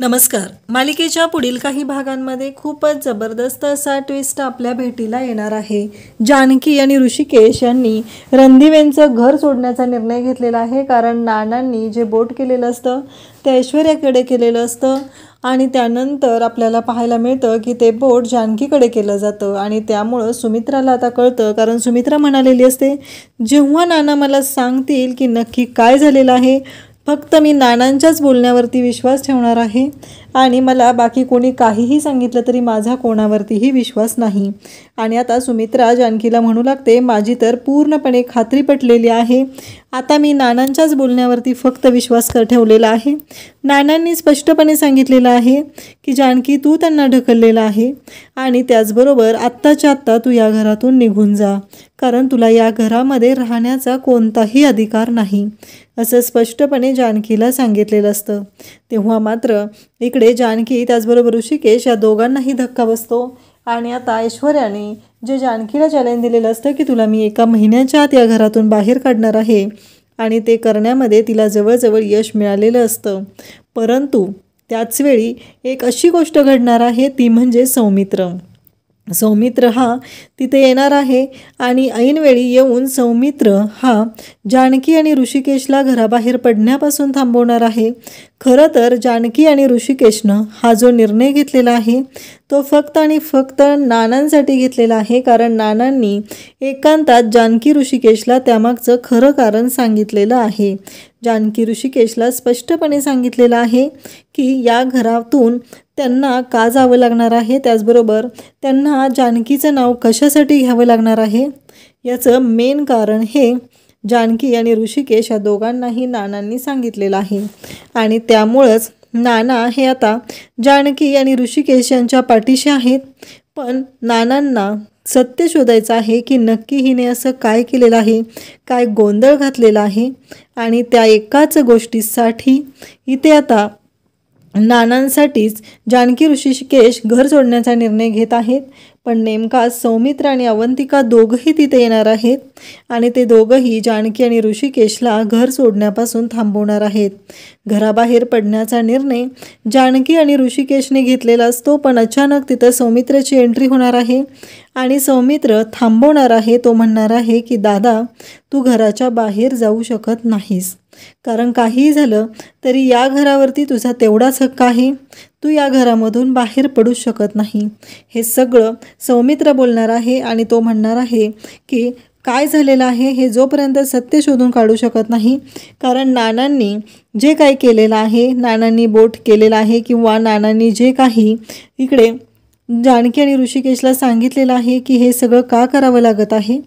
नमस्कार. मालिकेच्या पुढील काही भागांमध्ये खूपच जबरदस्त असा ट्विस्ट आपल्या भेटीला येणार आहे. जानकी आणि ऋषिकेश यांनी रणदिवेंचं घर सोडण्याचा निर्णय घेतलेला आहे, कारण नानांनी जे बोट केलेलं असतं ते ऐश्वर्याकडे केलेलं असतं आणि त्यानंतर आपल्याला पाहायला मिळतं की ते बोट जानकीकडे केलं जातं आणि त्यामुळं सुमित्राला आता कळतं, कारण सुमित्रा म्हणालेली असते, जेव्हा नाना मला सांगतील की नक्की काय झालेलं आहे, फक्त मी नानांच्याच बोलण्यावरती विश्वास ठेवणार आहे आणि मला बाकी कोणी काहीही सांगितलं तरी माझा कोणावरतीही विश्वास नाही. आणि आता सुमित्रा जानकीला म्हणू लागते, माझी तर पूर्णपणे खात्री पटलेली आहे. आता मी नानांच्याच बोलण्यावरती फक्त विश्वास ठेवलेला आहे. नानांनी स्पष्टपणे सांगितलेलं आहे की जानकी तू त्यांना ढकललेलं आहे आणि त्याचबरोबर आत्ताच्या आत्ता तू या घरातून निघून जा, कारण तुला या घरामध्ये राहण्याचा कोणताही अधिकार नाही, असं स्पष्टपणे जानकीला सांगितलेलं असतं. तेव्हा मात्र इकडे जानकी त्याचबरोबर ऋषिकेश या दोघांनाही धक्का बसतो आणि आता ऐश्वर्याने जे जानकीला चॅलेंज दिलेलं असतं की तुला मी 1 महिन्याच्या आत या घरातून बाहेर काढणार आहे आणि ते करण्यामध्ये तिला जवळजवळ यश मिळालेलं असतं. परंतु त्याचवेळी एक अशी गोष्ट घडणार आहे, ती म्हणजे सौमित्र हा तिथे येणार आहे आणि ऐनवेळी येऊन सौमित्र हा जानकी आणि ऋषिकेशला घराबाहेर पडण्यापासून थांबवणार आहे. खरं तर जानकी आणि ऋषिकेशनं हा जो निर्णय घेतलेला आहे तो फक्त आणि फक्त नानांसाठी घेतलेला आहे, कारण नानांनी एकांतात जानकी ऋषिकेशला त्यामागचं खरं कारण सांगितलेलं आहे. जानकी ऋषिकेशला स्पष्टपणे सांगितलेलं आहे की या घरातून त्यांना का जावं लागणार आहे, त्याचबरोबर त्यांना जानकीचं नाव कशासाठी घ्यावं लागणार आहे, याचं मेन कारण हे जानकी आणि ऋषिकेश या दोघांनाही नानांनी सांगितलेलं आहे. आणि त्यामुळंच नाना हे आता जानकी आणि ऋषिकेश यांच्या पाठीशी आहेत. पण नानांना सत्य शोधायचं आहे की नक्की हिने असं काय केलेलं आहे, काय गोंधळ घातलेला आहे. आणि त्या एकाच गोष्टीसाठी इथे आता नानांसाठीच जानकी ऋषिकेश घर सोडण्याचा निर्णय घेत आहेत. पण नेमका सौमित्र आणि अवंतिका दोघंही तिथे येणार आहेत आणि ते दोघंही जानकी आणि ऋषिकेशला घर सोडण्यापासून थांबवणार आहेत. घराबाहेर पडण्याचा निर्णय जानकी आणि ऋषिकेशने घेतलेला असतो, पण अचानक तिथं सौमित्रची एंट्री होणार आहे आणि सौमित्र थांबवणार आहे. तो म्हणणार आहे की दादा, तू घराच्या बाहेर जाऊ शकत नाहीस, कारण काहीही झालं तरी या घरावरती तुझा तेवढाच हक्क आहे. तू या घरामधून बाहेर पडू शकत नाही. हे सगळं सौमित्र बोलणार आहे आणि तो म्हणणार आहे की काय झालेलं आहे हे जोपर्यंत सत्य शोधून काढू शकत नाही, कारण नानांनी जे काही केलेलं आहे, नानांनी बोट केलेलं आहे किंवा नानांनी जे काही इकडे जानकी आणि ऋषिकेशला सांगितलेलं आहे की हे सगळं का करावं लागत आहे,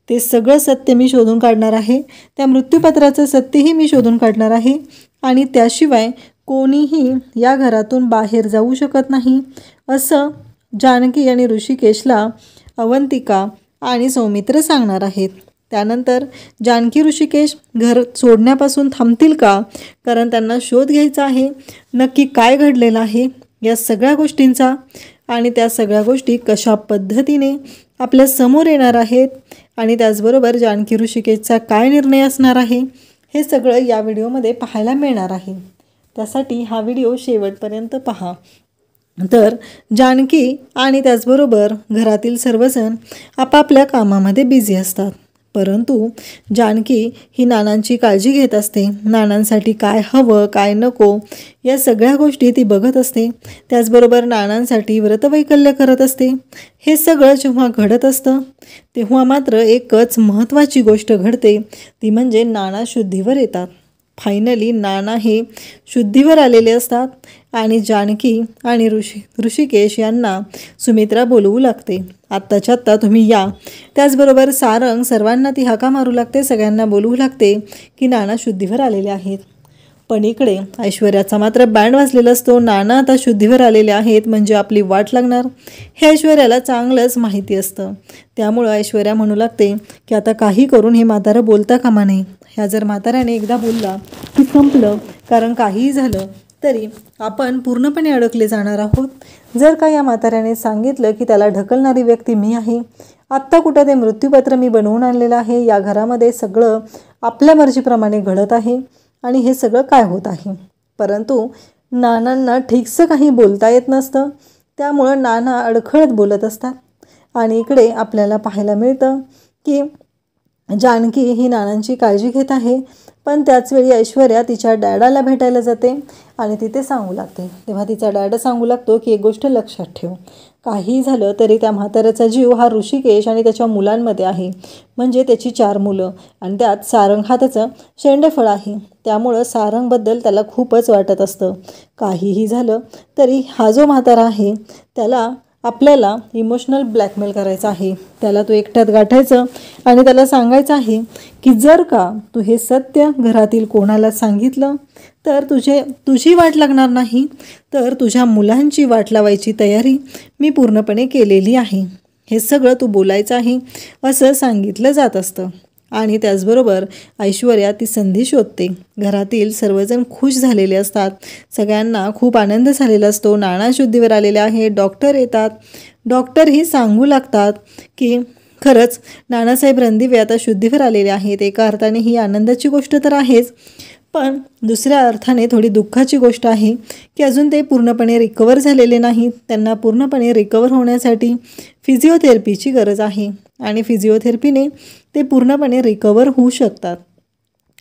ते सगळं सत्य मी शोधून काढणार आहे. त्या मृत्यूपत्राचं सत्यही मी शोधून काढणार आहे आणि त्याशिवाय कोणीही या घरातून बाहेर जाऊ शकत नाही, असं जानकी आणि ऋषिकेशला अवंतिका आणि सौमित्र सांगणार आहेत. त्यानंतर जानकी ऋषिकेश घर सोडण्यापासून थांबतील का, कारण त्यांना शोध घ्यायचा आहे नक्की काय घडलेलं आहे या सगळ्या गोष्टींचा आणि त्या सगळ्या गोष्टी कशा पद्धतीने आपल्या समोर येणार आहेत आणि त्याचबरोबर जानकी ऋषिकेशचा काय निर्णय असणार आहे, हे सगळं या व्हिडिओमध्ये पाहायला मिळणार आहे. त्यासाठी हा व्हिडिओ शेवटपर्यंत पहा. तर जानकी आणि त्याचबरोबर घरातील सर्वजण आपापल्या कामामध्ये बिझी असतात, परंतु जानकी ही नानांची काळजी घेत असते. नानांसाठी काय हवं काय नको या सगळ्या गोष्टी ती बघत असते. त्याचबरोबर नानांसाठी व्रतवैकल्य करत असते. हे सगळं जेव्हा घडत असतं तेव्हा मात्र एकच महत्त्वाची गोष्ट घडते, ती म्हणजे नाना शुद्धीवर येतात. फायनली नाना हे शुद्धीवर आलेले असतात आणि जानकी आणि ऋषिकेश यांना सुमित्रा बोलवू लागते. आत्ताच्या आत्ता तुम्ही या. त्याचबरोबर सारंग सर्वांना ती हाका मारू लागते, सगळ्यांना बोलवू लागते की नाना शुद्धीवर आलेले आहेत. पण इकडे ऐश्वर्याचा मात्र बँड वाजलेला असतो. नाना आता शुद्धीवर आलेले आहेत म्हणजे आपली वाट लागणार हे ऐश्वर्याला चांगलंच माहिती असतं. त्यामुळं ऐश्वर्या म्हणू लागते की आता काही करून हे म्हातारं बोलता कामा नये. ह्या जर म्हाताऱ्याने एकदा बोलला की संपलं, कारण काहीही झालं तरी आपण पूर्णपणे अडकले जाणार आहोत. जर का या म्हाताऱ्याने सांगितलं की त्याला ढकलणारी व्यक्ती मी आहे, आत्ता कुठं ते मृत्यूपत्र मी बनवून आणलेलं आहे, या घरामध्ये सगळं आपल्या मर्जीप्रमाणे घडत आहे आणि हे सगळं काय होत आहे. परंतु नानांना ठीकसं काही बोलता येत नसतं, त्यामुळं नाना अडखळत बोलत असतात. आणि इकडे आपल्याला पाहायला मिळतं की जानकी ही नानांची काळजी घेत आहे, पण त्याचवेळी ऐश्वर्या तिच्या डॅडाला भेटायला जाते आणि तिथे सांगू लागते. तेव्हा तिचा डॅड सांगू लागतो की एक गोष्ट लक्षात ठेव, काही झालं तरी त्या म्हाताऱ्याचा जीव हा ऋषिकेश आणि त्याच्या मुलांमध्ये आहे. म्हणजे त्याची 4 मुलं आणि त्यात सारंग हा त्याचं शेंडेफळ आहे. त्यामुळं सारंगबद्दल त्याला खूपच वाटत असतं. काहीही झालं तरी हा जो म्हातारा आहे त्याला आपल्याला इमोशनल ब्लॅकमेल करायचं आहे. त्याला तू एकट्यात गाठायचं आणि त्याला सांगायचं आहे की जर का तू हे सत्य घरातील कोणाला सांगितलं तर तुझी वाट लागणार नाही, तर तुझ्या मुलांची वाट लावायची तयारी मी पूर्णपणे केलेली आहे. हे सगळं तू बोलायचं आहे असं सांगितलं जात असतं. आणि त्याचबरोबर ऐश्वर्या ती संधी शोधते. घरातील सर्वजण खुश झालेले असतात. सगळ्यांना खूप आनंद झालेला असतो. नाना शुद्धीवर आलेले आहे. डॉक्टर येतात. डॉक्टरही सांगू लागतात की खरंच नानासाहेब रणदिवे आता शुद्धीवर आलेले आहेत. एका अर्थाने ही आनंदाची गोष्ट तर आहेच, पण दुसऱ्या अर्थाने थोडी दुःखाची गोष्ट आहे की अजून ते पूर्णपणे रिकवर झालेले नाहीत. त्यांना पूर्णपणे रिकवर होण्यासाठी फिजिओथेरपीची गरज आहे आणि फिजिओथेरपीने ते पूर्णपणे रिकवर होऊ शकतात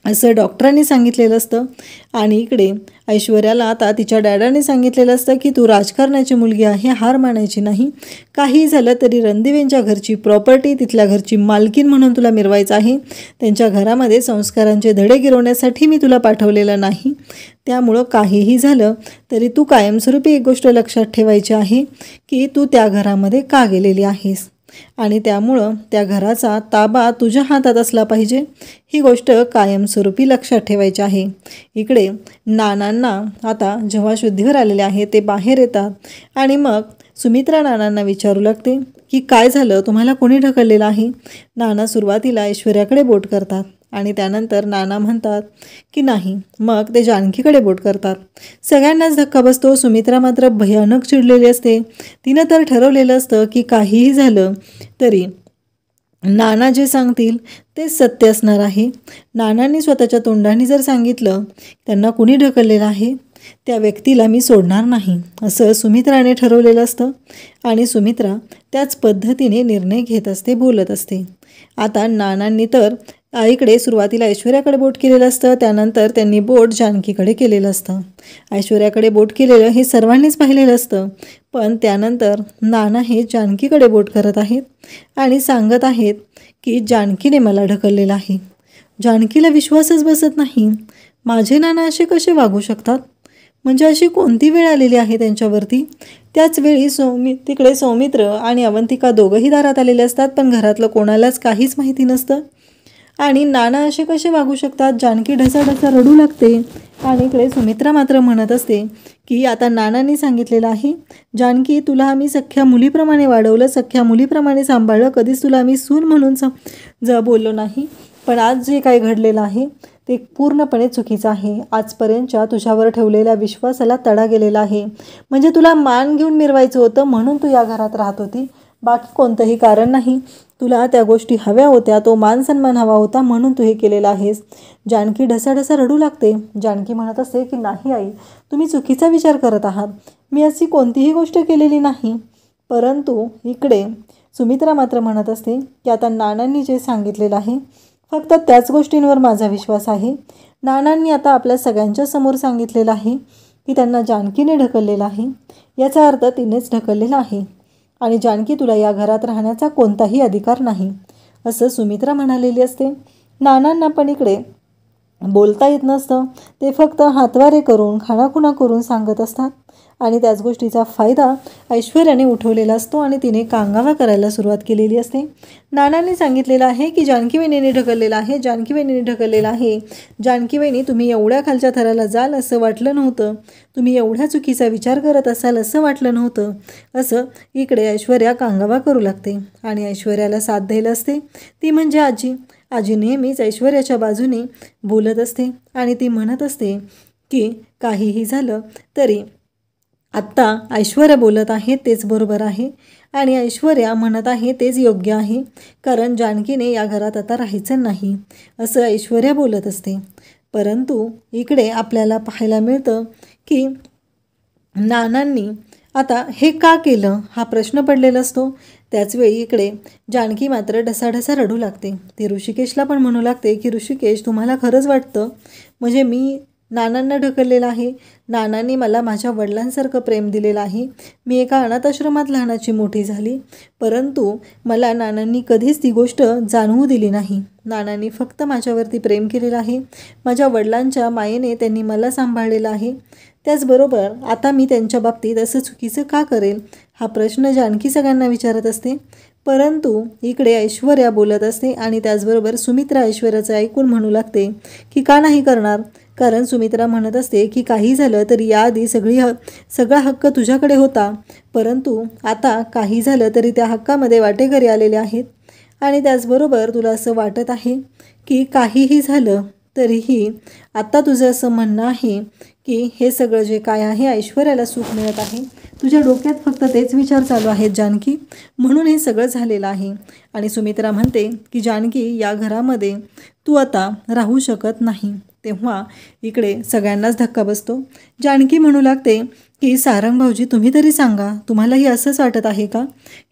असं डॉक्टरांनी सांगितलेलं असतं. आणि इकडे ऐश्वर्याला आता तिच्या डॅडाने सांगितलेलं असतं की तू राजकारणाची मुलगी आहे, हार मानायची नाही. काही झालं तरी रणदिवेंच्या घरची प्रॉपर्टी, तिथल्या घरची मालकीन म्हणून तुला मिरवायचं आहे. त्यांच्या घरामध्ये संस्कारांचे धडे गिरवण्यासाठी मी तुला पाठवलेलं नाही. त्यामुळं काहीही झालं तरी तू कायमस्वरूपी एक गोष्ट लक्षात ठेवायची आहे की तू त्या घरामध्ये का गेलेली आहेस आणि त्यामुळं त्या घराचा ताबा तुझ्या हातात असला पाहिजे. ही गोष्ट कायमस्वरूपी लक्षात ठेवायची आहे. इकडे नानांना आता जेव्हा शुद्धीवर आलेले आहे ते बाहेर येतात आणि मग सुमित्रा नानांना विचारू लागते की काय झालं, तुम्हाला कोणी ढकललेलं आहे. नाना सुरुवातीला ऐश्वर्याकडे बोट करतात आणि त्यानंतर नाना म्हणतात की नाही, मग ते जानकीकडे बोट करतात. सगळ्यांनाच धक्का बसतो. सुमित्रा मात्र भयानक चिडलेली असते. तिनं तर ठरवलेलं असतं की काहीही झालं तरी नाना जे सांगतील ते सत्य असणार आहे. नानांनी स्वतःच्या तोंडाने जर सांगितलं त्यांना कुणी ढकललेलं आहे त्या व्यक्तीला मी सोडणार नाही असं सुमित्राने ठरवलेलं असतं आणि सुमित्रा त्याच पद्धतीने निर्णय घेत असते, बोलत असते. आता नानांनी तर इकडे सुरुवातीला ऐश्वर्याकडे बोट केलेलं असतं, त्यानंतर त्यांनी बोट जानकीकडे केलेलं असतं. ऐश्वर्याकडे बोट केलेलं हे सर्वांनीच पाहिलेलं असतं, पण त्यानंतर नाना हे जानकीकडे बोट करत आहेत आणि सांगत आहेत की जानकीने मला ढकललेलं आहे. जानकीला विश्वासच बसत नाही. माझे नाना असे कसे वागू शकतात, म्हणजे अशी कोणती वेळ आलेली आहे त्यांच्यावरती. त्याचवेळी तिकडे सौमित्र आणि अवंतिका दोघंही दारात आलेले असतात, पण घरातलं कोणालाच काहीच माहिती नसतं. आणि नाना असे कसे वागू शकतात. जानकी ढसाढसा रडू लागते आणि इकडे सुमित्रा मात्र म्हणत असते की आता नानांनी सांगितलेलं आहे, जानकी तुला आम्ही सख्ख्या मुलीप्रमाणे वाढवलं, सख्ख्या मुलीप्रमाणे सांभाळलं, कधीच तुला आम्ही सून म्हणून बोललो नाही. पण आज जे काही घडलेलं आहे ते पूर्णपणे चुकीचं आहे. आजपर्यंतच्या तुझ्यावर ठेवलेल्या विश्वासाला तडा गेलेला आहे. म्हणजे तुला मान घेऊन मिरवायचं होतं म्हणून तू या घरात राहत होती, बाकी कोणतंही कारण नाही. तुला त्या गोष्टी हव्या होत्या, तो मान सन्मान हवा होता म्हणून तू हे केलेलं आहेस. जानकी ढसाढसा रडू लागते. जानकी म्हणत असते की नाही आई, तुम्ही चुकीचा विचार करत आहात, मी अशी कोणतीही गोष्ट केलेली नाही. परंतु इकडे सुमित्रा मात्र म्हणत असते की आता नानांनी जे सांगितलेलं आहे फक्त त्याच गोष्टींवर माझा विश्वास आहे. नानांनी आता आपल्या सगळ्यांच्या समोर सांगितलेलं आहे की त्यांना जानकीने ढकललेलं आहे, याचा अर्थ तिनेच ढकललेला आहे आणि जानकी तुला या घरात राहण्याचा कोणताही अधिकार नाही असं सुमित्रा म्हणालेली असते. नानांना पण इकडे बोलता येत नसतं. ते फक्त हातवारे करून खाणाखुणा करून सांगत असतात आणि त्याच गोष्टीचा फायदा ऐश्वर्याने उठवलेला असतो आणि तिने कांगावा करायला सुरुवात केलेली असते. नानांनी सांगितलेलं आहे की जानकी वहिनीने ढकललेलं आहे, जानकी वहिनीने ढकललेलं आहे. जानकी वहिनी तुम्ही एवढ्या खालच्या थराला जाल असं वाटलं नव्हतं, तुम्ही एवढ्या चुकीचा विचार करत असाल असं वाटलं नव्हतं, असं इकडे ऐश्वर्या कांगावा करू लागते. आणि ऐश्वर्याला साथ द्यायला असते ती म्हणजे आजी. आजी नेहमीच ऐश्वर्याच्या बाजूने बोलत असते आणि ती म्हणत असते की काहीही झालं तरी आत्ता ऐश्वर्या बोलत आहे तेच बरोबर आहे आणि ऐश्वर्या म्हणत आहे तेच योग्य आहे, कारण जानकीने या घरात आता राहायचं नाही असं ऐश्वर्या बोलत असते. परंतु इकडे आपल्याला पाहायला मिळतं की नानांनी आता हे का केलं हा प्रश्न पडलेला असतो. त्याचवेळी इकडे जानकी मात्र ढसाढसा रडू लागते. ती ऋषिकेशला पण म्हणू लागते की ऋषिकेश, तुम्हाला खरंच वाटतं म्हणजे मी नानांना ढकललेलं आहे? नानांनी मला माझ्या वडिलांसारखं प्रेम दिलेलं आहे. मी एका अनाथाश्रमात लहानाची मोठी झाली, परंतु मला नानांनी कधीच ती गोष्ट जाणवू दिली नाही. नानांनी फक्त माझ्यावरती प्रेम केलेलं आहे. माझ्या वडिलांच्या मायेने त्यांनी मला सांभाळलेलं आहे. त्याचबरोबर आता मी त्यांच्या बाबतीत असं चुकीचं का करेल हा प्रश्न जानकी सगळ्यांना विचारत असते. परंतु इकडे ऐश्वर्या बोलत असते आणि त्याचबरोबर सुमित्रा ऐश्वर्याचं ऐकून म्हणू लागते की का नाही करणार. कारण सुमित्रा म्हणत असते की काही झालं तरी याआधी सगळा हक्क तुझ्याकडे होता, परंतु आता काही झालं तरी त्या हक्कामध्ये वाटेकरी आलेले आहेत. आणि त्याचबरोबर तुला असं वाटत आहे की काहीही झालं तरीही आता तुझं असं म्हणणं आहे की हे सगळं जे काय आहे ऐश्वर्याला सुख मिळत आहे. तुझ्या डोक्यात फक्त तेच विचार चालू आहेत जानकी, म्हणून हे सगळं झालेलं आहे. आणि सुमित्रा म्हणते की जानकी, या घरामध्ये तू आता राहू शकत नाही. तेव्हा इकडे सगळ्यांनाच धक्का बसतो. जानकी म्हणू लागते की सारंग भाऊजी, तुम्ही तरी सांगा, तुम्हालाही असंच वाटत आहे का?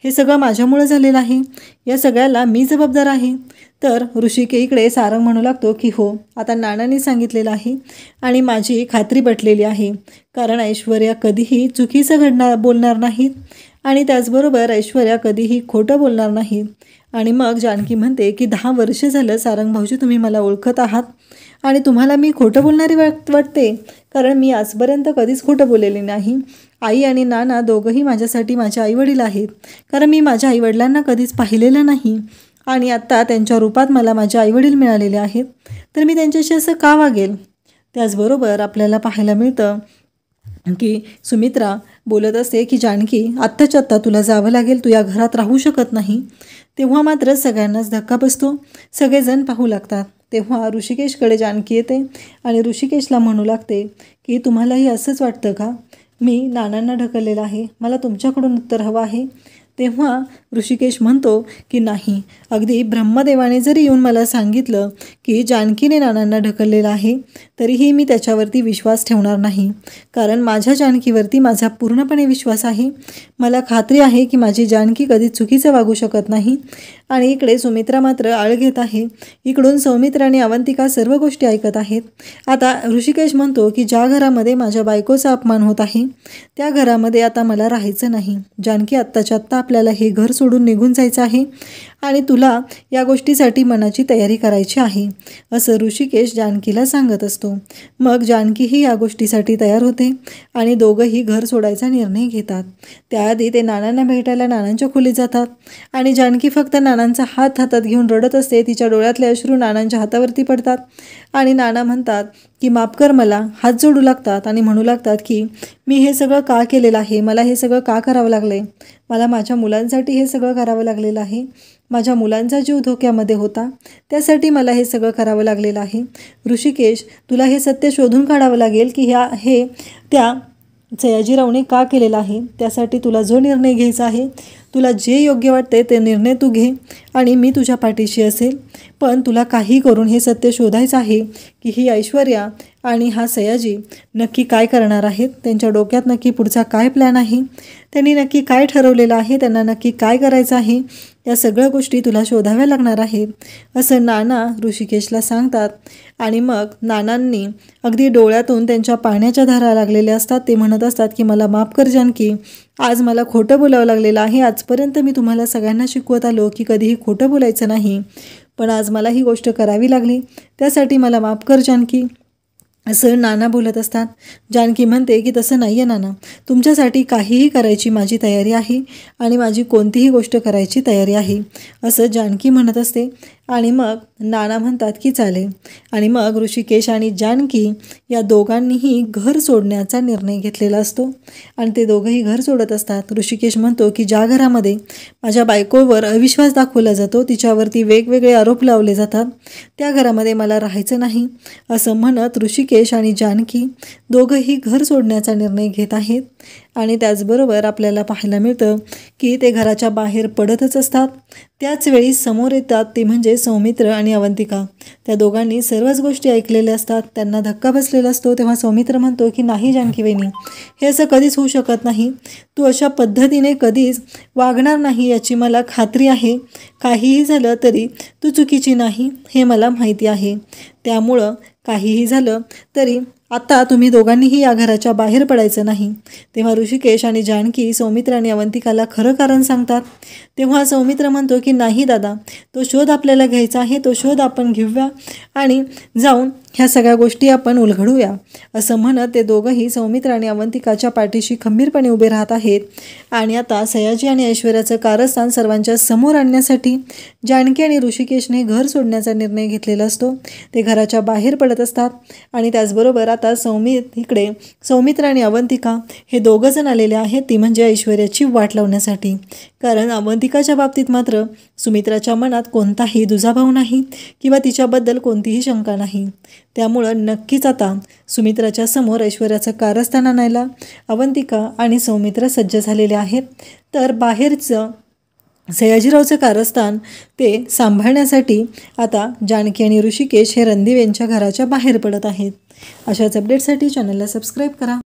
हे सगळं माझ्यामुळे झालेलं आहे, या सगळ्याला मी जबाबदार आहे. तर इकडे सारंग म्हणू लागतो की हो, आता नानांनी सांगितलेलं आहे आणि माझी खात्री पटलेली आहे. कारण ऐश्वर्या कधीही चुकीचं बोलणार नाहीत आणि त्याचबरोबर ऐश्वर्या कधीही खोटं बोलणार नाहीत. आणि मग जानकी म्हणते की 10 वर्ष झालं सारंग भाऊजी तुम्ही मला ओळखत आहात आणि तुम्हाला मी खोटं बोलणारी वाटते, कारण मी आजपर्यंत कधीच खोटं बोललेले नाही. आई आणि नाना दोघंही माझ्यासाठी माझे आईवडील आहेत, कारण मी माझ्या आईवडिलांना कधीच पाहिलेलं नाही आणि आत्ता त्यांच्या रूपात मला माझे आईवडील मिळालेले आहेत. तर मी त्यांच्याशी असं का वागेल? त्याचबरोबर आपल्याला पाहायला मिळतं की सुमित्रा बोलत असते की जानकी, आत्ताच्या आत्ता तुला जावं लागेल, तू या घरात राहू शकत नाही. तेव्हा मात्र सगळ्यांनाच धक्का बसतो. सगळेजण पाहू लागतात. तेव्हा ऋषिकेशकडे जानकी येते आणि ऋषिकेशला म्हणू लागते की तुम्हालाही असंच वाटतं का? मी नानांना ढकललेलं आहे, मला तुमच्याकडून उत्तर हवं आहे. तेव्हा ऋषिकेश म्हणतो की नाही, अगदी ब्रह्मदेवाने जरी येऊन मला सांगितलं की जानकीने नानांना ढकललेलं आहे, तरीही मी त्याच्यावरती विश्वास ठेवणार नाही. कारण माझ्या जानकीवरती माझा पूर्णपणे विश्वास आहे. मला खात्री आहे की माझी जानकी कधी चुकीचं वागू शकत नाही. आणि इकडे सुमित्रा मात्र आळ घेत आहे. इकडून सौमित्र आणि अवंतिका सर्व गोष्टी ऐकत आहेत. आता ऋषिकेश म्हणतो की ज्या घरामध्ये माझ्या बायकोचा अपमान होत आहे त्या घरामध्ये आता मला राहायचं नाही. जानकी, आत्ताच्या आत्ता आपल्याला हे घर सोडून निघून जायचं आहे आणि तुला या गोष्टीसाठी मनाची तयारी करायची आहे, असं ऋषिकेश जानकीला सांगत असतो. मग जानकीही या गोष्टीसाठी तयार होते आणि दोघंही घर सोडायचा निर्णय घेतात. त्याआधी ते नानांना भेटायला नानांच्या खोलीत जातात आणि जानकी फक्त नानांचा हात हातात घेऊन रडत असते. तिच्या डोळ्यातले अश्रू नानांच्या हातावरती पडतात आणि नाना म्हणतात की माफ कर मला, हात जोडू लागतात आणि म्हणू लागतात की मी हे सगळं का केलेलं आहे, मला हे सगळं का करावं लागलं आहे, मला माझ्या मुलांसाठी हे सगळं करावं लागलेलं आहे, माझ्या मुलांचा जीव धोक्यामध्ये होता त्यासाठी मला हे सगळं करावं लागलेलं आहे. ऋषिकेश, तुला हे सत्य शोधून काढावं लागेल की हे त्या सयाजीरावने का केलेलं आहे. त्यासाठी तुला जो निर्णय घ्यायचा आहे, तुला जे योग्य वाटते ते निर्णय तू घे आणि मी तुझ्या पाठीशी असेल. पण तुला काही करून हे सत्य शोधायचं आहे की ही ऐश्वर्या आणि हा सयाजी नक्की काय करणार आहेत, त्यांच्या डोक्यात नक्की पुढचा काय प्लॅन आहे, त्यांनी नक्की काय ठरवलेलं आहे, त्यांना नक्की काय करायचं आहे, या सगळ्या गोष्टी तुला शोधाव्या लागणार आहेत, असं नाना ऋषिकेशला सांगतात. आणि मग नानांनी अगदी डोळ्यातून त्यांच्या पाण्याच्या धारा लागलेल्या असतात. ते म्हणत असतात की मला माफ कर जानकी, आज मला खोटं बोलावं लागलेलं आहे. आजपर्यंत मी तुम्हाला सगळ्यांना शिकवत आलो की कधीही खोटं बोलायचं नाही, पण आज मला ही गोष्ट करावी लागली, त्यासाठी मला माफ कर जानकी, असं नाना बोलत असतात. जानकी म्हणते की तसं नाही आहे नाना, तुमच्यासाठी काहीही करायची माझी तयारी आहे आणि माझी कोणतीही गोष्ट करायची तयारी आहे, असं जानकी म्हणत असते. आणि मग नाना म्हणतात की चालेल. आणि मग ऋषिकेश आणि जानकी या दोघांनीही घर सोडण्याचा निर्णय घेतलेला असतो आणि ते दोघंही घर सोडत असतात. ऋषिकेश म्हणतो की ज्या घरामध्ये माझ्या बायकोवर अविश्वास दाखवला जातो, तिच्यावरती वेगवेगळे आरोप लावले जातात, त्या घरामध्ये मला राहायचं नाही, असं म्हणत ऋषिकेश आणि जानकी दोघंही घर सोडण्याचा निर्णय घेत आहेत. आणि त्याचबरोबर आपल्याला पाहायला मिळतं की ते घराच्या बाहेर पडतच असतात. त्याच वेळी समोर येतात ते म्हणजे सौमित्र आणि अवंतिका. त्या दोघांनी सर्वच गोष्टी ऐकलेल्या असतात. त्यांना धक्का बसलेला असतो. तेव्हा सौमित्र म्हणतो की नाही जानकी वहिनी, हे असं कधीच होऊ शकत नाही. तू अशा पद्धतीने कधीच वागणार नाही याची मला खात्री आहे. काहीही झालं तरी तू चुकीची नाही हे मला माहिती आहे. त्यामुळं काहीही झालं तरी आता तुम्ही दोघांनीही या घराच्या बाहेर पडायचं नाही. तेव्हा ऋषिकेश आणि जानकी सौमित्र आणि अवंतिकाला खरं कारण सांगतात. तेव्हा सौमित्र म्हणतो की नाही दादा, तो शोध आपल्याला घ्यायचा आहे. तो शोध आपण घेऊया आणि जाऊन ह्या सगळ्या गोष्टी आपण उलगडूया. असं म्हणत ते दोघंही सौमित्र आणि अवंतिकाच्या पाठीशी खंबीरपणे उभे राहत आहेत. आणि आता सयाजी आणि ऐश्वर्याचं कारस्थान सर्वांच्या समोर आणण्यासाठी जानकी आणि ऋषिकेशने घर सोडण्याचा निर्णय घेतलेला असतो. ते घराच्या बाहेर पडत असतात आणि त्याचबरोबर आता सौमित्र आणि अवंतिका हे दोघंजण आलेले आहेत, ती म्हणजे ऐश्वर्याची वाट लावण्यासाठी. कारण अवंतिकाच्या बाबतीत मात्र सुमित्राच्या मनात कोणताही दुजाभाव नाही किंवा तिच्याबद्दल कोणतीही शंका नाही. त्यामुळं नक्कीच आता सुमित्राच्या समोर ऐश्वर्याचं कारस्थान आणायला अवंतिका आणि सौमित्र सज्ज झालेले आहेत. तर बाहेरचं सयाजीरावचं कारस्थान ते सांभाळण्यासाठी आता जानकी आणि ऋषिकेश हे रणदिवेंच्या घराच्या बाहेर पडत आहेत. अशाच अपडेटसाठी चॅनलला सबस्क्राईब करा.